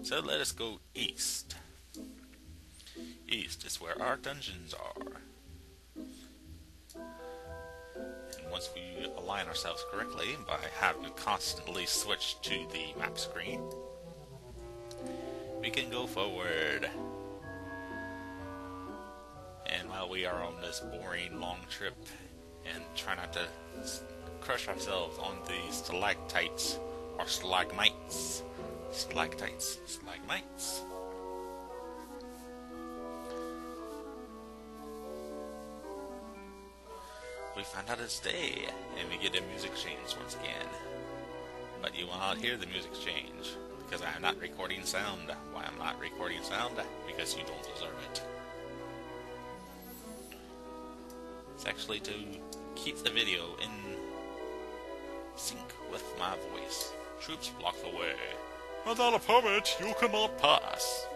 So let us go east. East is where our dungeons are. And once we align ourselves correctly by having to constantly switch to the map screen, we can go forward. And while we are on this boring long trip and try not to crush ourselves on the stalactites or stalagmites, stalactites, stalagmites, we find out it's day and we get a music change once again. But you will not hear the music change because I am not recording sound. Why I'm not recording sound? Because you don't deserve it. It's actually to keep the video in sync with my voice. Troops block the way. Without a permit, you cannot pass.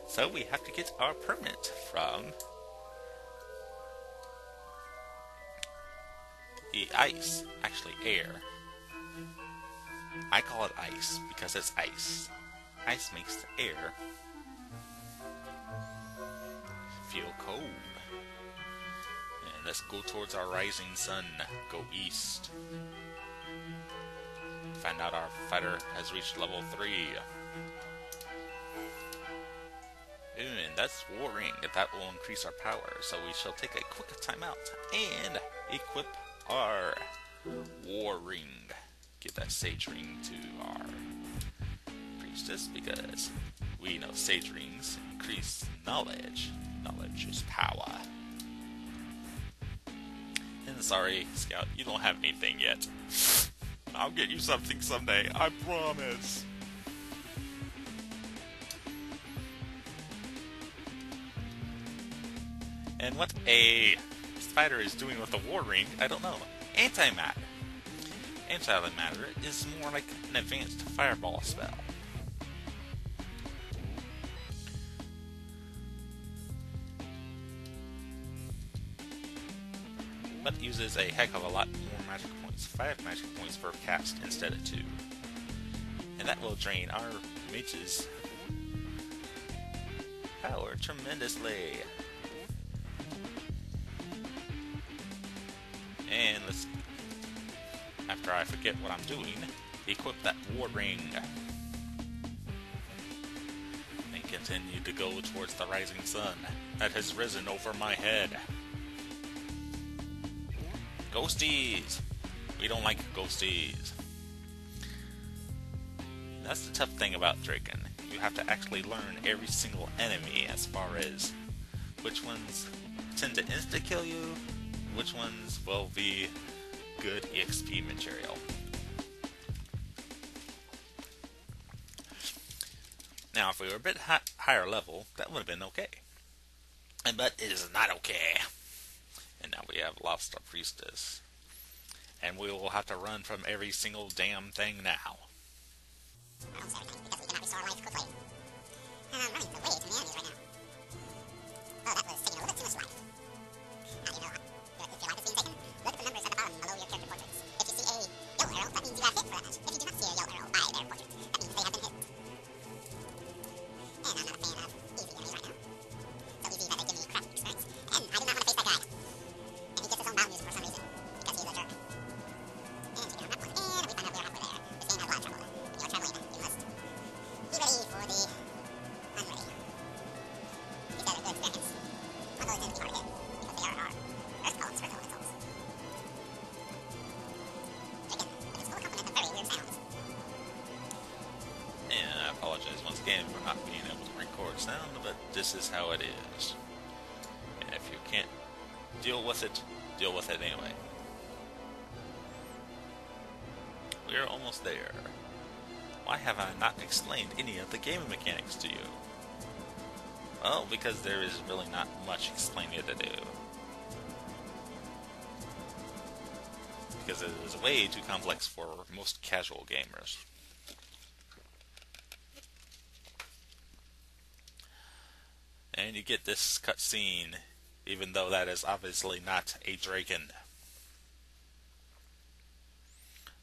So we have to get our permit from the ice, actually air. I call it ice because it's ice. Ice makes the air feel cold. And let's go towards our rising sun. Go east. Find out our fighter has reached level 3. And that's War Ring. That will increase our power. So we shall take a quick timeout and equip our War Ring. Give that Sage Ring to our priestess because we know Sage Rings increase knowledge. Knowledge is power. And sorry, Scout, you don't have anything yet. I'll get you something someday, I promise. And what a spider is doing with the War Ring, I don't know. Antimatter. Antimatter is more like an advanced fireball spell. But uses a heck of a lot more magic points. 5 magic points per cast instead of 2. And that will drain our mage's power tremendously. And let's, after I forget what I'm doing, equip that War Ring. And continue to go towards the rising sun that has risen over my head. Ghosties! We don't like ghosties. That's the tough thing about Drakkhen. You have to actually learn every single enemy as far as which ones tend to insta-kill you, which ones will be good EXP material. Now, if we were a bit higher level, that would have been okay. But it is not okay. And now we have lost our priestess. And we will have to run from every single damn thing now. Again, for not being able to record sound, but this is how it is. And if you can't deal with it anyway. We're almost there. Why have I not explained any of the gaming mechanics to you? Well, because there is really not much explaining to do. Because it is way too complex for most casual gamers. And you get this cutscene, even though that is obviously not a Drakkhen.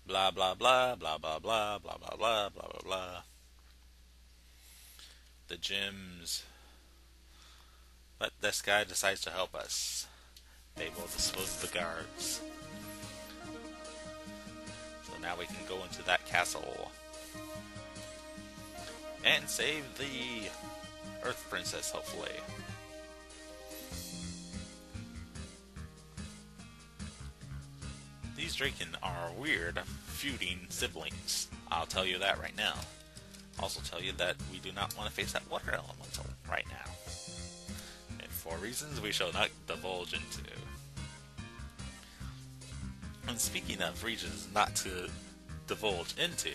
Blah blah blah blah blah blah blah blah blah blah blah blah. the gems. But this guy decides to help us. They will dispose of the guards. So now we can go into that castle. And save the Earth Princess, hopefully. These Drakkhen are weird, feuding siblings. I'll tell you that right now. Also tell you that we do not want to face that water elemental right now. And for reasons we shall not divulge into. And speaking of regions not to divulge into,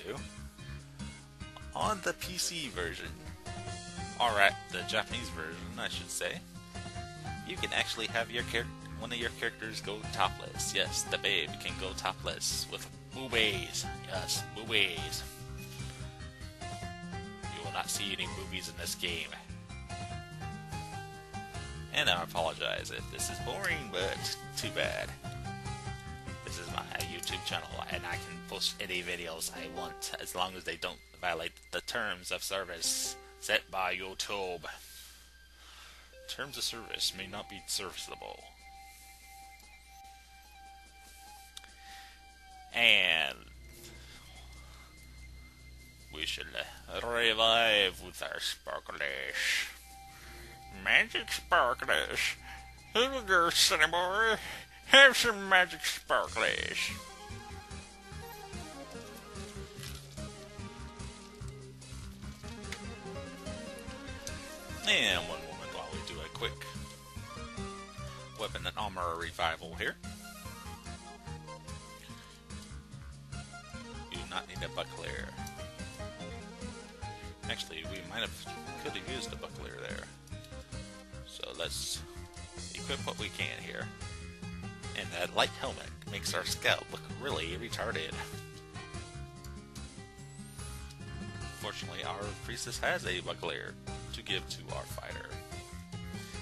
on the PC version, or at the Japanese version, I should say, you can actually have your one of your characters go topless. Yes, the babe can go topless with boobies. Yes, boobies. You will not see any boobies in this game. And I apologize if this is boring, but too bad. This is my YouTube channel, and I can post any videos I want, as long as they don't violate the terms of service set by YouTube. Terms of service may not be serviceable. And we shall revive with our sparklish. Magic sparklish. Here we go, sonny boy. Have some magic sparklish. And one moment while we do a quick weapon and armor revival here. You do not need a buckler. Actually, we could have used a buckler there. So let's equip what we can here. And that light helmet makes our scout look really retarded. Fortunately, our priestess has a buckler to give to our fighter.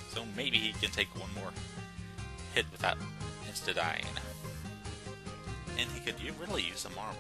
So maybe he can take one more hit without insta-dying. And he could really use some armor.